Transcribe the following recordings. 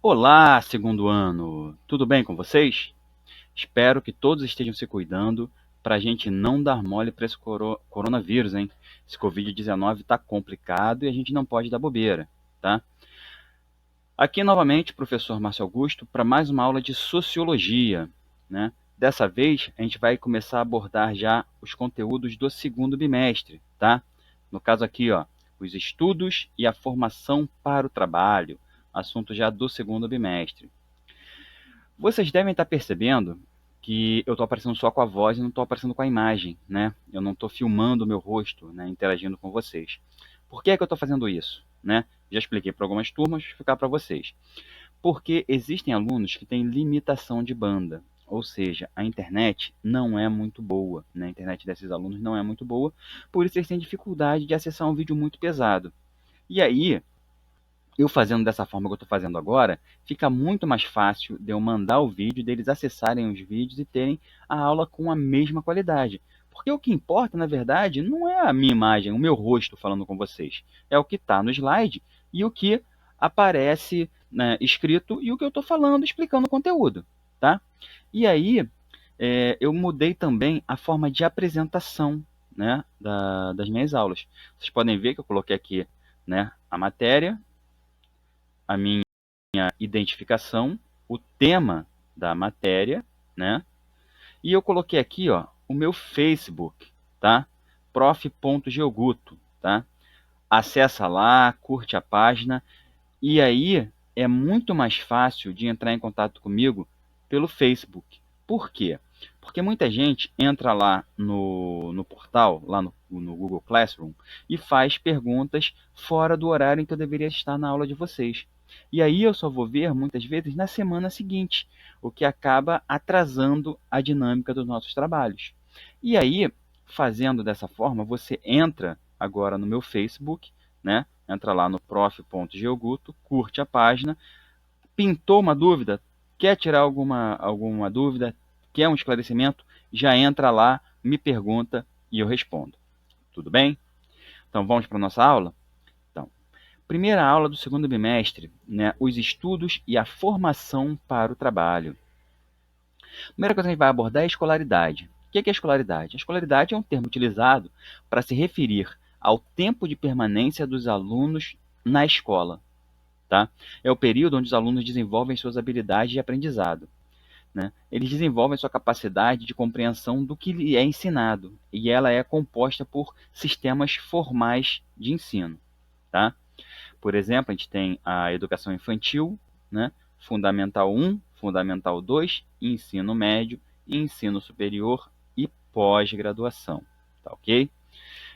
Olá, segundo ano! Tudo bem com vocês? Espero que todos estejam se cuidando para a gente não dar mole para esse coronavírus, hein? Esse Covid-19 está complicado e a gente não pode dar bobeira, tá? Aqui novamente, professor Márcio Augusto, para mais uma aula de Sociologia, né? Dessa vez, a gente vai começar a abordar já os conteúdos do segundo bimestre, tá? No caso aqui, ó, os estudos e a formação para o trabalho, assunto já do segundo bimestre. Vocês devem estar percebendo que eu estou aparecendo só com a voz e não estou aparecendo com a imagem, né? Eu não estou filmando o meu rosto, né, interagindo com vocês. Por que é que eu estou fazendo isso, né? Já expliquei para algumas turmas, vou explicar para vocês. Porque existem alunos que têm limitação de banda, ou seja, a internet não é muito boa, né? A internet desses alunos não é muito boa, por isso eles têm dificuldade de acessar um vídeo muito pesado. E aí, eu fazendo dessa forma que eu estou fazendo agora, fica muito mais fácil de eu mandar o vídeo, deles acessarem os vídeos e terem a aula com a mesma qualidade. Porque o que importa, na verdade, não é a minha imagem, o meu rosto falando com vocês. É o que está no slide e o que aparece, né, escrito e o que eu estou falando, explicando o conteúdo. Tá? E aí, eu mudei também a forma de apresentação, né, das minhas aulas. Vocês podem ver que eu coloquei aqui, né, a matéria, a minha identificação, o tema da matéria, né? E eu coloquei aqui, ó, o meu Facebook, tá? prof.geoguto, tá? Acessa lá, curte a página e aí é muito mais fácil de entrar em contato comigo pelo Facebook. Por quê? Porque muita gente entra lá no portal, lá no Google Classroom, e faz perguntas fora do horário em que eu deveria estar na aula de vocês. E aí eu só vou ver, muitas vezes, na semana seguinte, o que acaba atrasando a dinâmica dos nossos trabalhos. E aí, fazendo dessa forma, você entra agora no meu Facebook, né? Entra lá no prof.geoguto, curte a página, pintou uma dúvida, quer tirar alguma dúvida, quer um esclarecimento, já entra lá, me pergunta e eu respondo. Tudo bem? Então vamos para a nossa aula? Então, primeira aula do segundo bimestre, né, os estudos e a formação para o trabalho. A primeira coisa que a gente vai abordar é a escolaridade. O que é a escolaridade? A escolaridade é um termo utilizado para se referir ao tempo de permanência dos alunos na escola. Tá? É o período onde os alunos desenvolvem suas habilidades de aprendizado. Né? Eles desenvolvem sua capacidade de compreensão do que lhe é ensinado, e ela é composta por sistemas formais de ensino. Tá? Por exemplo, a gente tem a educação infantil, né? Fundamental 1, Fundamental 2, ensino médio, ensino superior e pós-graduação. Tá ok?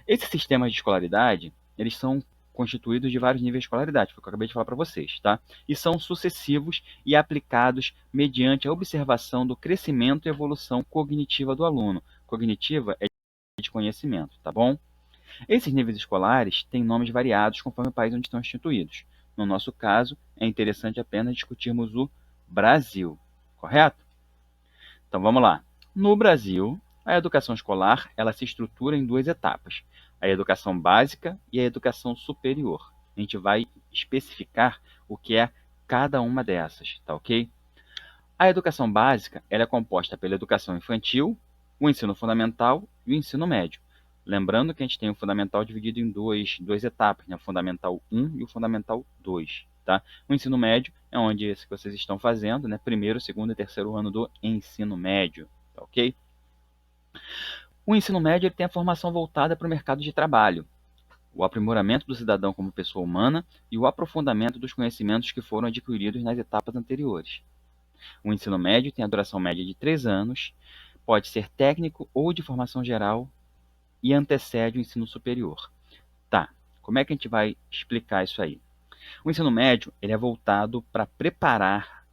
Esses sistemas de escolaridade, eles são constituídos de vários níveis de escolaridade, foi o que eu acabei de falar para vocês, tá? E são sucessivos e aplicados mediante a observação do crescimento e evolução cognitiva do aluno. Cognitiva é de conhecimento, tá bom? Esses níveis escolares têm nomes variados conforme o país onde estão instituídos. No nosso caso, é interessante apenas discutirmos o Brasil, correto? Então vamos lá. No Brasil, a educação escolar ela se estrutura em duas etapas: a educação básica e a educação superior. A gente vai especificar o que é cada uma dessas, tá ok? A educação básica ela é composta pela educação infantil, o ensino fundamental e o ensino médio. Lembrando que a gente tem o fundamental dividido em duas etapas, né? O fundamental 1 e o fundamental 2. Tá? O ensino médio é onde esse que vocês estão fazendo, né? Primeiro, segundo e terceiro ano do ensino médio. Tá ok? O ensino médio ele tem a formação voltada para o mercado de trabalho, o aprimoramento do cidadão como pessoa humana e o aprofundamento dos conhecimentos que foram adquiridos nas etapas anteriores. O ensino médio tem a duração média de 3 anos, pode ser técnico ou de formação geral e antecede o ensino superior. Tá, como é que a gente vai explicar isso aí? O ensino médio ele é voltado para preparar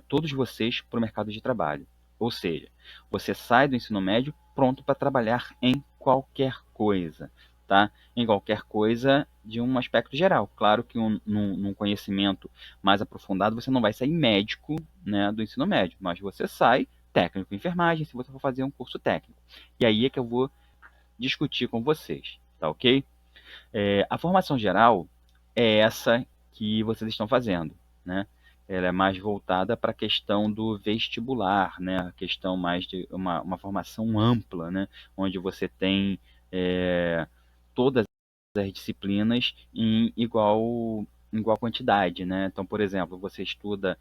todos vocês para o mercado de trabalho. Ou seja, você sai do ensino médio pronto para trabalhar em qualquer coisa. Tá? Em qualquer coisa de um aspecto geral. Claro que num conhecimento mais aprofundado você não vai sair médico, né, do ensino médio, mas você sai técnico em enfermagem se você for fazer um curso técnico. E aí é que eu vou discutir com vocês, tá ok? A formação geral é essa que vocês estão fazendo, né? ela é mais voltada para a questão do vestibular, né? A questão mais de uma formação ampla, né? Onde você tem todas as disciplinas em igual quantidade, né? Então, por exemplo, você estuda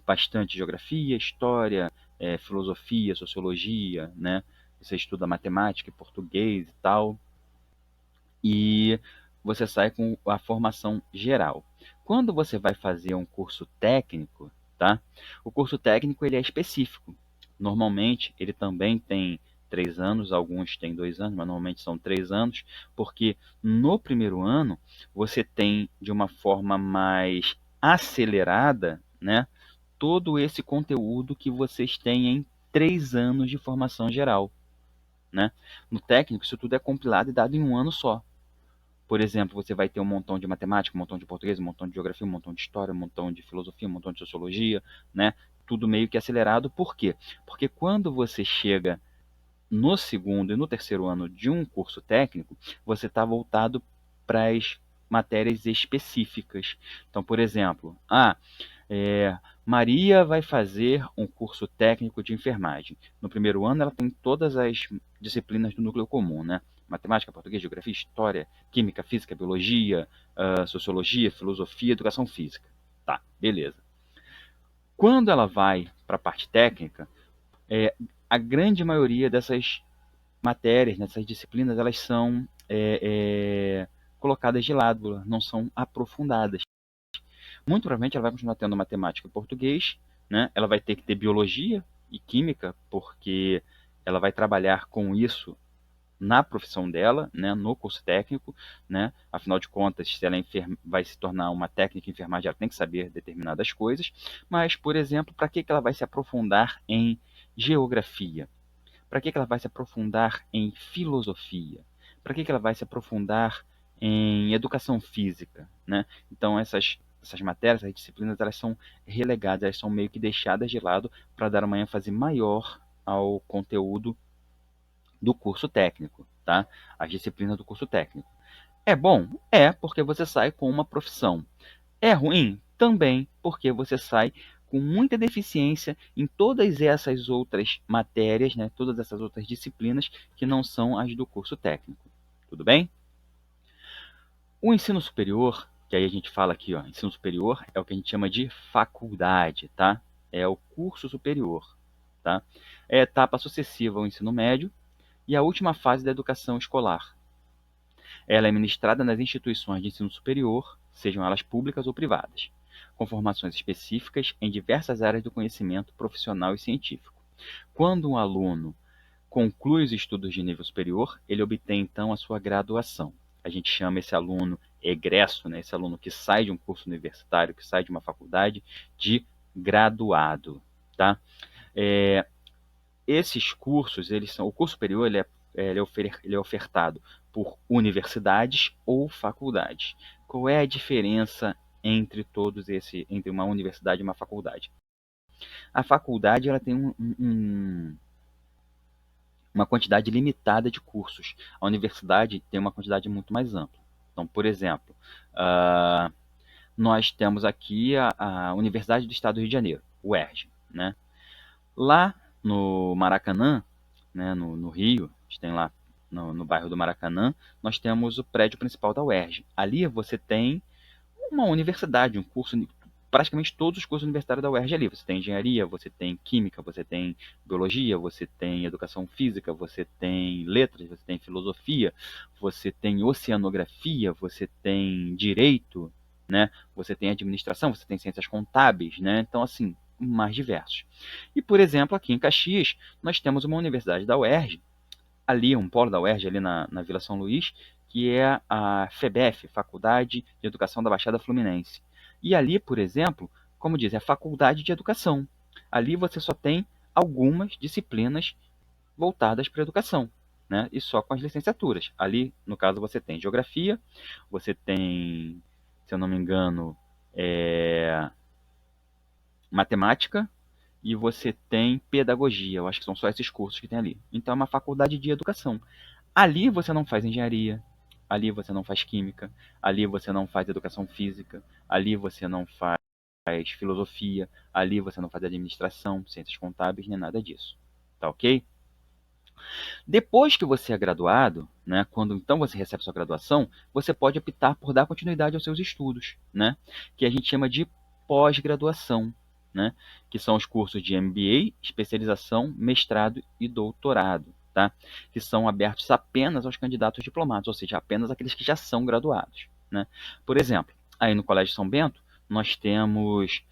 bastante geografia, história, filosofia, sociologia, né? Você estuda matemática e português e tal, e você sai com a formação geral. Quando você vai fazer um curso técnico, tá? O curso técnico ele é específico. Normalmente ele também tem 3 anos, alguns têm 2 anos, mas normalmente são 3 anos, porque no primeiro ano você tem de uma forma mais acelerada, né? Todo esse conteúdo que vocês têm em 3 anos de formação geral, né? No técnico, isso tudo é compilado e dado em um ano só. Por exemplo, você vai ter um montão de matemática, um montão de português, um montão de geografia, um montão de história, um montão de filosofia, um montão de sociologia, né? Tudo meio que acelerado. Por quê? Porque quando você chega no segundo e no terceiro ano de um curso técnico, você está voltado para as matérias específicas. Então, por exemplo, Maria vai fazer um curso técnico de enfermagem. No primeiro ano, ela tem todas as disciplinas do núcleo comum, né? Matemática, português, geografia, história, química, física, biologia, sociologia, filosofia, educação física. Tá, beleza. Quando ela vai para a parte técnica, a grande maioria dessas matérias, nessas disciplinas, elas são colocadas de lado, não são aprofundadas. Muito provavelmente ela vai continuar tendo matemática e português, né? Ela vai ter que ter biologia e química, porque ela vai trabalhar com isso na profissão dela, né, no curso técnico, né? Afinal de contas, se ela vai se tornar uma técnica em enfermagem, ela tem que saber determinadas coisas. Mas, por exemplo, para que ela vai se aprofundar em geografia? Para que ela vai se aprofundar em filosofia? Para que ela vai se aprofundar em educação física, né? Então essas matérias, essas disciplinas, elas são relegadas, elas são meio que deixadas de lado para dar uma ênfase maior ao conteúdo do curso técnico, tá? As disciplinas do curso técnico. É bom? É, porque você sai com uma profissão. É ruim? Também, porque você sai com muita deficiência em todas essas outras matérias, né, todas essas outras disciplinas que não são as do curso técnico. Tudo bem? O ensino superior, que aí a gente fala aqui, ó, ensino superior é o que a gente chama de faculdade, tá? É o curso superior, tá? É a etapa sucessiva ao ensino médio e a última fase da educação escolar. Ela é ministrada nas instituições de ensino superior, sejam elas públicas ou privadas, com formações específicas em diversas áreas do conhecimento profissional e científico. Quando um aluno conclui os estudos de nível superior, ele obtém então a sua graduação. A gente chama esse aluno egresso, né, esse aluno que sai de um curso universitário, que sai de uma faculdade, de graduado. Tá? Esses cursos, o curso superior ele é ofertado por universidades ou faculdades. Qual é a diferença entre uma universidade e uma faculdade? A faculdade ela tem uma quantidade limitada de cursos. A universidade tem uma quantidade muito mais ampla. Então, por exemplo, nós temos aqui a Universidade do Estado do Rio de Janeiro, UERJ, né? Lá no Maracanã, né, no Rio, a gente tem lá no bairro do Maracanã, nós temos o prédio principal da UERJ. Ali você tem uma universidade, um curso, praticamente todos os cursos universitários da UERJ ali. Você tem engenharia, você tem química, você tem biologia, você tem educação física, você tem letras, você tem filosofia, você tem oceanografia, você tem direito, né? Você tem administração, você tem ciências contábeis, né? Então, assim, mais diversos. E, por exemplo, aqui em Caxias, nós temos uma universidade da UERJ, ali, um polo da UERJ, ali na Vila São Luís, que é a FEBEF, Faculdade de Educação da Baixada Fluminense. E ali, por exemplo, como diz, é a Faculdade de Educação. Ali você só tem algumas disciplinas voltadas para a educação, né? E só com as licenciaturas. Ali, no caso, você tem geografia, você tem, se eu não me engano, matemática, e você tem pedagogia. Eu acho que são só esses cursos que tem ali. Então é uma faculdade de educação. Ali você não faz engenharia, ali você não faz química, ali você não faz educação física, ali você não faz faz filosofia, ali você não faz administração, ciências contábeis, nem nada disso. Tá ok? Depois que você é graduado, né, quando então você recebe sua graduação, você pode optar por dar continuidade aos seus estudos, né, que a gente chama de pós-graduação, né, que são os cursos de MBA, especialização, mestrado e doutorado, tá, que são abertos apenas aos candidatos diplomados, ou seja, apenas aqueles que já são graduados, né. Por exemplo, aí no Colégio São Bento, nós temos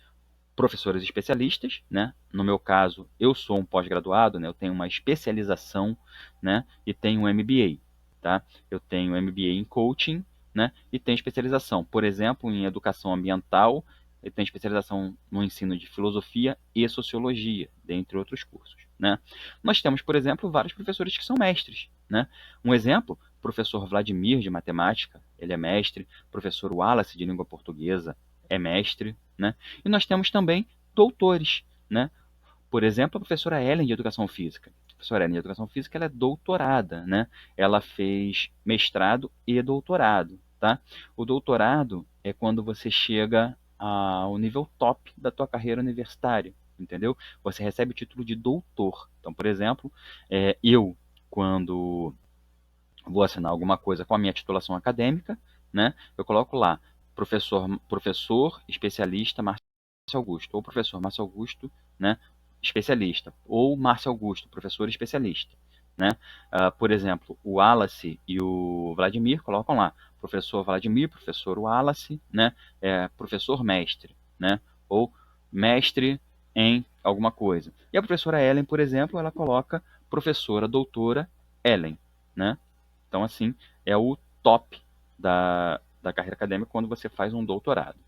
professores especialistas, né? No meu caso, eu sou um pós-graduado, né? Eu tenho uma especialização, né? E tenho um MBA, tá? Eu tenho MBA em coaching, né? E tenho especialização, por exemplo, em educação ambiental, eu tenho especialização no ensino de filosofia e sociologia, dentre outros cursos, né? Nós temos, por exemplo, vários professores que são mestres, né? Um exemplo, professor Vladimir de matemática, ele é mestre, professor Wallace de língua portuguesa é mestre, né? E nós temos também doutores, né? Por exemplo, a professora Ellen de Educação Física. A professora Ellen de Educação Física ela é doutorada, né? Ela fez mestrado e doutorado, tá? O doutorado é quando você chega ao nível top da tua carreira universitária, entendeu? Você recebe o título de doutor. Então, por exemplo, eu, quando vou assinar alguma coisa com a minha titulação acadêmica, né? Eu coloco lá professor especialista Márcio Augusto, ou professor Márcio Augusto, né? Especialista, ou Márcio Augusto, professor especialista, né? Por exemplo, o Wallace e o Vladimir colocam lá professor Vladimir, professor Wallace, né? Professor mestre, né? Ou mestre em alguma coisa. E a professora Ellen, por exemplo, ela coloca professora doutora Ellen, né? Então, assim, é o top da carreira acadêmica quando você faz um doutorado.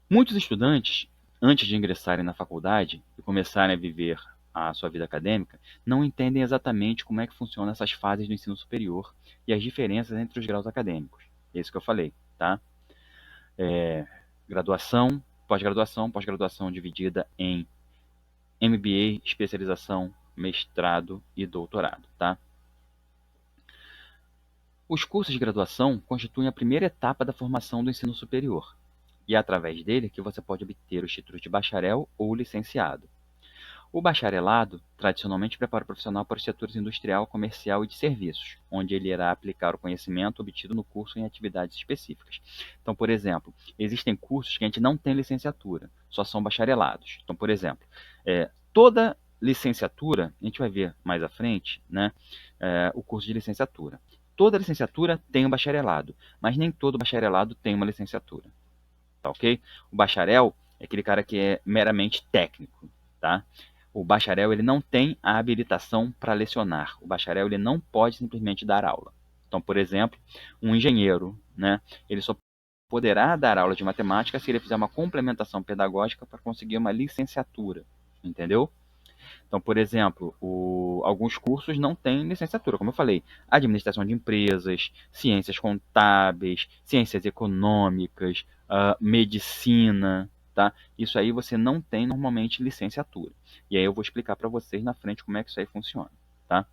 Muitos estudantes, antes de ingressarem na faculdade e começarem a viver a sua vida acadêmica, não entendem exatamente como é que funcionam essas fases do ensino superior e as diferenças entre os graus acadêmicos. É isso que eu falei, tá? Graduação, pós-graduação dividida em MBA, especialização, mestrado e doutorado, tá? Os cursos de graduação constituem a primeira etapa da formação do ensino superior, e é através dele que você pode obter os títulos de bacharel ou licenciado. O bacharelado tradicionalmente prepara o profissional para os setores industrial, comercial e de serviços, onde ele irá aplicar o conhecimento obtido no curso em atividades específicas. Então, por exemplo, existem cursos que a gente não tem licenciatura, só são bacharelados. Então, por exemplo, toda licenciatura, a gente vai ver mais à frente, né, o curso de licenciatura. Toda licenciatura tem um bacharelado, mas nem todo bacharelado tem uma licenciatura, tá ok? O bacharel é aquele cara que é meramente técnico, tá? O bacharel ele não tem a habilitação para lecionar. O bacharel ele não pode simplesmente dar aula. Então, por exemplo, um engenheiro, né? Ele só poderá dar aula de matemática se ele fizer uma complementação pedagógica para conseguir uma licenciatura, entendeu? Então, por exemplo, alguns cursos não têm licenciatura, como eu falei, administração de empresas, ciências contábeis, ciências econômicas, medicina, tá? Isso aí você não tem normalmente licenciatura. E aí eu vou explicar para vocês na frente como é que isso aí funciona, tá?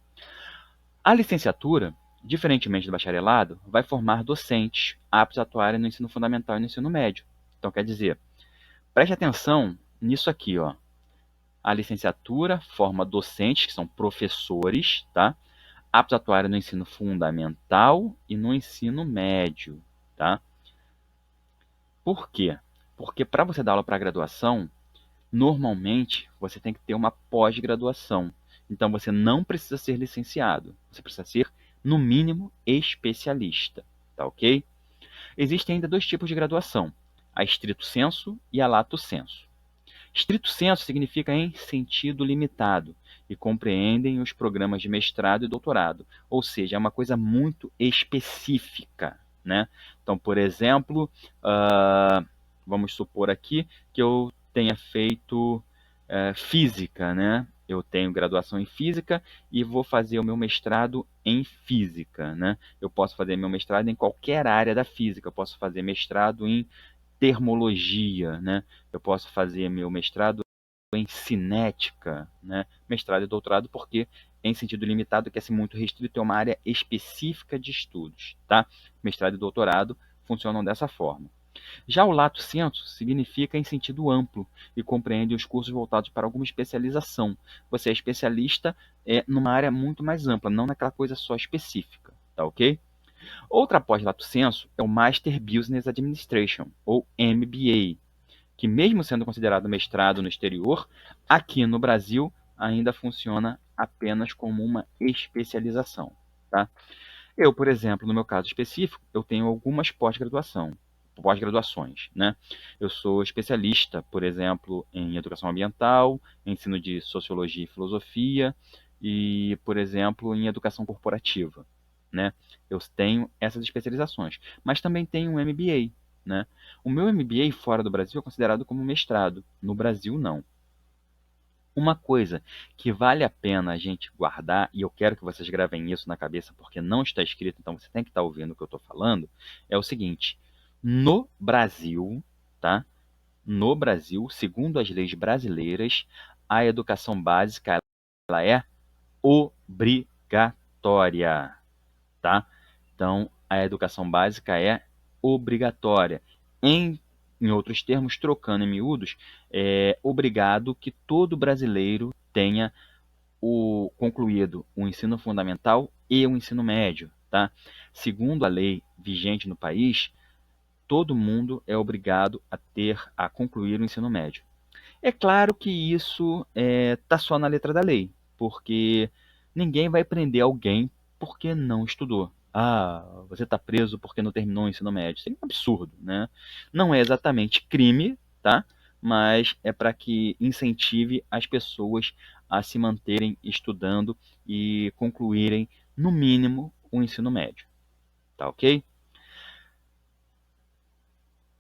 A licenciatura, diferentemente do bacharelado, vai formar docentes aptos a atuarem no ensino fundamental e no ensino médio. Então, quer dizer, preste atenção nisso aqui, ó. A licenciatura forma docentes, que são professores, tá? Aptos a atuarem no ensino fundamental e no ensino médio, tá? Por quê? Porque para você dar aula para graduação, normalmente você tem que ter uma pós-graduação. Então você não precisa ser licenciado, você precisa ser, no mínimo, especialista, tá ok? Existem ainda dois tipos de graduação, a estrito sensu e a lato sensu. Stricto sensu significa em sentido limitado e compreendem os programas de mestrado e doutorado, ou seja, é uma coisa muito específica, né? Então, por exemplo, vamos supor aqui que eu tenha feito física, né? Eu tenho graduação em física e vou fazer o meu mestrado em física, né? Eu posso fazer meu mestrado em qualquer área da física, eu posso fazer mestrado em termologia, né? Eu posso fazer meu mestrado em cinética, né? Mestrado e doutorado, porque em sentido limitado, que é muito restrito, é uma área específica de estudos, tá? Mestrado e doutorado funcionam dessa forma. Já o lato sensu significa em sentido amplo e compreende os cursos voltados para alguma especialização. Você é especialista numa área muito mais ampla, não naquela coisa só específica, tá ok? Outra pós lato sensu é o Master Business Administration, ou MBA, que mesmo sendo considerado mestrado no exterior, aqui no Brasil ainda funciona apenas como uma especialização, tá? Eu, por exemplo, no meu caso específico, eu tenho algumas pós-graduações, né? Eu sou especialista, por exemplo, em educação ambiental, ensino de sociologia e filosofia e, por exemplo, em educação corporativa, né? Eu tenho essas especializações, mas também tenho um MBA, né? O meu MBA fora do Brasil é considerado como mestrado, no Brasil não. Uma coisa que vale a pena a gente guardar, e eu quero que vocês gravem isso na cabeça porque não está escrito, então você tem que estar ouvindo o que eu estou falando, é o seguinte: no Brasil, tá? No Brasil, segundo as leis brasileiras, a educação básica ela é obrigatória, tá? Então, a educação básica é obrigatória. Em, em outros termos, trocando em miúdos, é obrigado que todo brasileiro tenha concluído o ensino fundamental e o ensino médio, tá? Segundo a lei vigente no país, todo mundo é obrigado a concluir o ensino médio. É claro que isso está só na letra da lei, porque ninguém vai prender alguém porque não estudou. Ah, você está preso porque não terminou o ensino médio. Isso é um absurdo, né? Não é exatamente crime, tá? Mas é para que incentive as pessoas a se manterem estudando e concluírem, no mínimo, o ensino médio. Tá ok?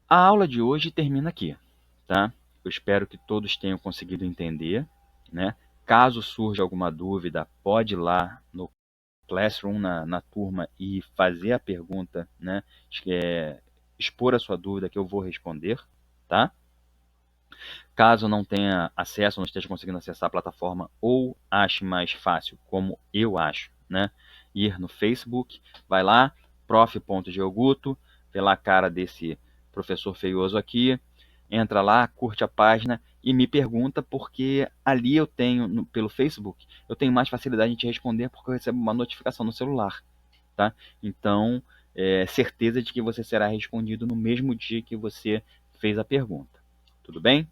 A aula de hoje termina aqui, tá? Eu espero que todos tenham conseguido entender, né? Caso surja alguma dúvida, pode ir lá no Classroom, na turma, e fazer a pergunta, né? Expor a sua dúvida que eu vou responder, tá? Caso não tenha acesso, não esteja conseguindo acessar a plataforma ou ache mais fácil, como eu acho, né? Ir no Facebook, vai lá, prof.geoguto, vê lá a cara desse professor feioso aqui, entra lá, curte a página e me pergunta, porque ali eu tenho, pelo Facebook, eu tenho mais facilidade de te responder porque eu recebo uma notificação no celular, tá? Então, certeza de que você será respondido no mesmo dia que você fez a pergunta. Tudo bem?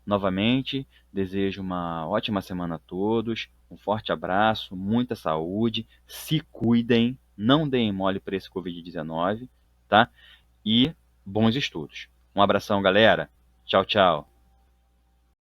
Novamente, desejo uma ótima semana a todos, um forte abraço, muita saúde, se cuidem, não deem mole para esse Covid-19, tá? E bons estudos. Um abração, galera. Tchau, tchau.